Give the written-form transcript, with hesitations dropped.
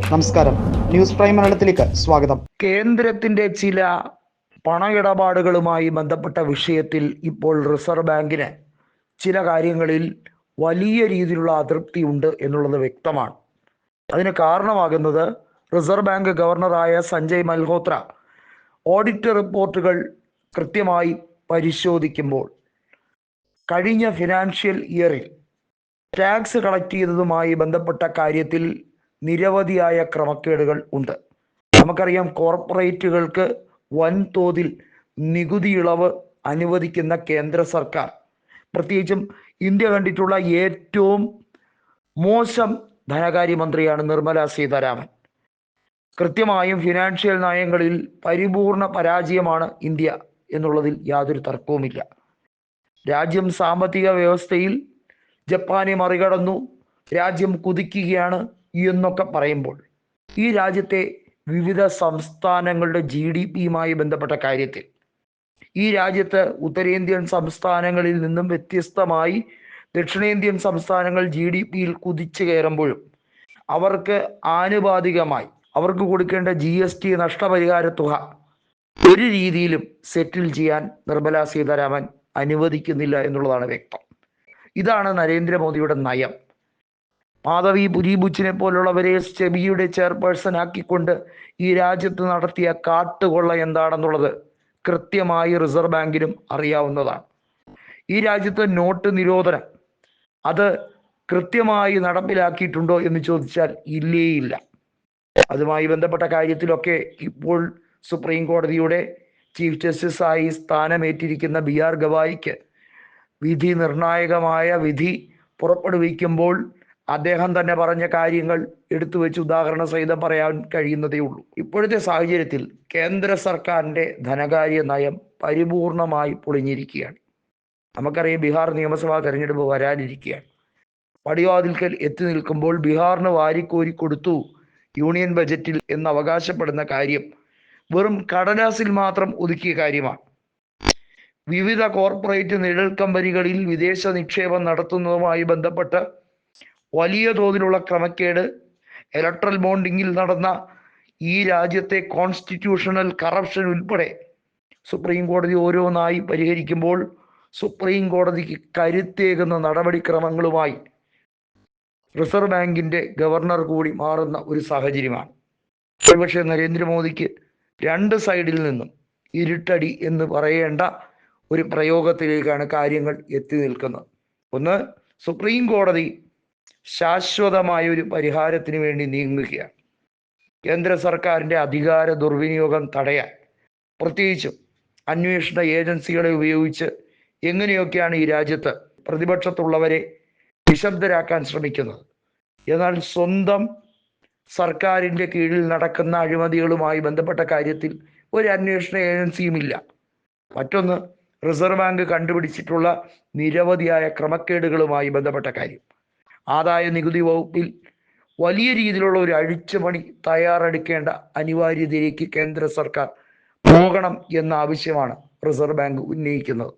നമസ്കാരം, news prime മലയാളത്തിലേക്ക് സ്വാഗതം. കേന്ദ്രത്തിന്റെ ചില പണമിടപാടുകളുമായി ബന്ധപ്പെട്ട വിഷയത്തിൽ ഇപ്പോൾ റിസർവ് ബാങ്കിന് ചില കാര്യങ്ങളിൽ വലിയ രീതിയിലുള്ള അതൃപ്തി ഉണ്ട് എന്നുള്ളത് വ്യക്തമാണ്. അതിന് കാരണമാകുന്നത് റിസർവ് ബാങ്ക് ഗവർണറായ സഞ്ജയ് മൽഹോത്ര ഓഡിറ്റ് റിപ്പോർട്ടുകൾ കൃത്യമായി പരിശോധിക്കുമ്പോൾ കഴിഞ്ഞ ഫിനാൻഷ്യൽ ഇയറിൽ ടാക്സ് കളക്ട് ചെയ്തതുമായി ബന്ധപ്പെട്ട കാര്യത്തിൽ നിരവധിയായ ക്രമക്കേടുകൾ ഉണ്ട്. നമുക്കറിയാം, കോർപ്പറേറ്റുകൾക്ക് വൻതോതിൽ നികുതി ഇളവ് അനുവദിക്കുന്ന കേന്ദ്ര സർക്കാർ, പ്രത്യേകിച്ചും ഇന്ത്യ കണ്ടിട്ടുള്ള ഏറ്റവും മോശം ധനകാര്യമന്ത്രിയാണ് നിർമ്മല സീതാരാമൻ. കൃത്യമായും ഫിനാൻഷ്യൽ നയങ്ങളിൽ പരിപൂർണ പരാജയമാണ് ഇന്ത്യ എന്നുള്ളതിൽ യാതൊരു തർക്കവുമില്ല. രാജ്യം സാമ്പത്തിക വ്യവസ്ഥയിൽ ജപ്പാനെ മറികടന്നു, രാജ്യം കുതിക്കുകയാണ് എന്നൊക്കെ പറയുമ്പോൾ ഈ രാജ്യത്തെ വിവിധ സംസ്ഥാനങ്ങളുടെ GDPയുമായി ബന്ധപ്പെട്ട കാര്യത്തിൽ ഈ രാജ്യത്ത് ഉത്തരേന്ത്യൻ സംസ്ഥാനങ്ങളിൽ നിന്നും വ്യത്യസ്തമായി ദക്ഷിണേന്ത്യൻ സംസ്ഥാനങ്ങൾ GDPയിൽ കുതിച്ചു കയറുമ്പോഴും അവർക്ക് ആനുപാതികമായി അവർക്ക് കൊടുക്കേണ്ട GST നഷ്ടപരിഹാര തുക ഒരു രീതിയിലും സെറ്റിൽ ചെയ്യാൻ നിർമ്മല സീതാരാമൻ അനുവദിക്കുന്നില്ല എന്നുള്ളതാണ് വ്യക്തം. ഇതാണ് നരേന്ദ്രമോദിയുടെ നയം. മാധവി പുരീബുച്ചിനെ പോലുള്ളവരെ സെബിയുടെ ചെയർപേഴ്സൺ ആക്കിക്കൊണ്ട് ഈ രാജ്യത്ത് നടത്തിയ കാട്ടുകൊള്ള എന്താണെന്നുള്ളത് കൃത്യമായി റിസർവ് ബാങ്കിനും അറിയാവുന്നതാണ്. ഈ രാജ്യത്ത് നോട്ട് നിരോധനം അത് കൃത്യമായി നടപ്പിലാക്കിയിട്ടുണ്ടോ എന്ന് ചോദിച്ചാൽ ഇല്ലേയില്ല. അതുമായി ബന്ധപ്പെട്ട കാര്യത്തിലൊക്കെ ഇപ്പോൾ സുപ്രീം കോടതിയുടെ ചീഫ് ജസ്റ്റിസായി സ്ഥാനമേറ്റിരിക്കുന്ന BR ഗവായിക്ക് വിധി നിർണായകമായ വിധി പുറപ്പെടുവിക്കുമ്പോൾ അദ്ദേഹം തന്നെ പറഞ്ഞ കാര്യങ്ങൾ എടുത്തു വെച്ച് ഉദാഹരണ സഹിതം പറയാൻ കഴിയുന്നതേ ഉള്ളൂ. ഇപ്പോഴത്തെ സാഹചര്യത്തിൽ കേന്ദ്ര സർക്കാരിൻ്റെ ധനകാര്യ നയം പരിപൂർണമായി പൊളിഞ്ഞിരിക്കുകയാണ്. നമുക്കറിയാം, ബീഹാർ നിയമസഭാ തെരഞ്ഞെടുപ്പ് വരാനിരിക്കുകയാണ്. പടിവാതിൽക്കൽ എത്തി നിൽക്കുമ്പോൾ ബീഹാറിന് വാരിക്കോരി കൊടുത്തു യൂണിയൻ ബജറ്റിൽ എന്ന് അവകാശപ്പെടുന്ന കാര്യം വെറും കടലാസിൽ മാത്രം ഒതുക്കിയ കാര്യമാണ്. വിവിധ കോർപ്പറേറ്റ് നിഴൽ കമ്പനികളിൽ വിദേശ നിക്ഷേപം നടത്തുന്നതുമായി ബന്ധപ്പെട്ട് വലിയ തോതിലുള്ള ക്രമക്കേട്, ഇലക്ട്രൽ ബോണ്ടിങ്ങിൽ നടന്ന ഈ രാജ്യത്തെ കോൺസ്റ്റിറ്റ്യൂഷണൽ കറപ്ഷൻ ഉൾപ്പെടെ സുപ്രീം കോടതി ഓരോന്നായി പരിഹരിക്കുമ്പോൾ സുപ്രീം കോടതിക്ക് കരുത്തേകുന്ന നടപടിക്രമങ്ങളുമായി റിസർവ് ബാങ്കിൻ്റെ ഗവർണർ കൂടി മാറുന്ന ഒരു സാഹചര്യമാണ്. ഒരുപക്ഷെ നരേന്ദ്രമോദിക്ക് രണ്ട് സൈഡിൽ നിന്നും ഇരുട്ടടി എന്ന് പറയേണ്ട ഒരു പ്രയോഗത്തിലേക്കാണ് കാര്യങ്ങൾ എത്തി നിൽക്കുന്നത്. ഒന്ന്, സുപ്രീം കോടതി ശാശ്വതമായ ഒരു പരിഹാരത്തിന് വേണ്ടി നീങ്ങുകയാണ്. കേന്ദ്ര സർക്കാരിൻ്റെ അധികാര ദുർവിനിയോഗം തടയാൻ പ്രത്യേകിച്ചും അന്വേഷണ ഏജൻസികളെ ഉപയോഗിച്ച് എങ്ങനെയൊക്കെയാണ് ഈ രാജ്യത്ത് പ്രതിപക്ഷത്തുള്ളവരെ നിശബ്ദരാക്കാൻ ശ്രമിക്കുന്നത്. എന്നാൽ സ്വന്തം സർക്കാരിൻ്റെ കീഴിൽ നടക്കുന്ന അഴിമതികളുമായി ബന്ധപ്പെട്ട കാര്യത്തിൽ ഒരു അന്വേഷണ ഏജൻസിയുമില്ല. മറ്റൊന്ന്, റിസർവ് ബാങ്ക് കണ്ടുപിടിച്ചിട്ടുള്ള നിരവധിയായ ക്രമക്കേടുകളുമായി ബന്ധപ്പെട്ട കാര്യം. ആദായ നികുതി വകുപ്പിൽ വലിയ രീതിയിലുള്ള ഒരു അഴിച്ചുപണി തയ്യാറെടുക്കേണ്ട അനിവാര്യതയിലേക്ക് കേന്ദ്ര സർക്കാർ പോകണം എന്ന ആവശ്യമാണ് റിസർവ് ബാങ്ക് ഉന്നയിക്കുന്നത്.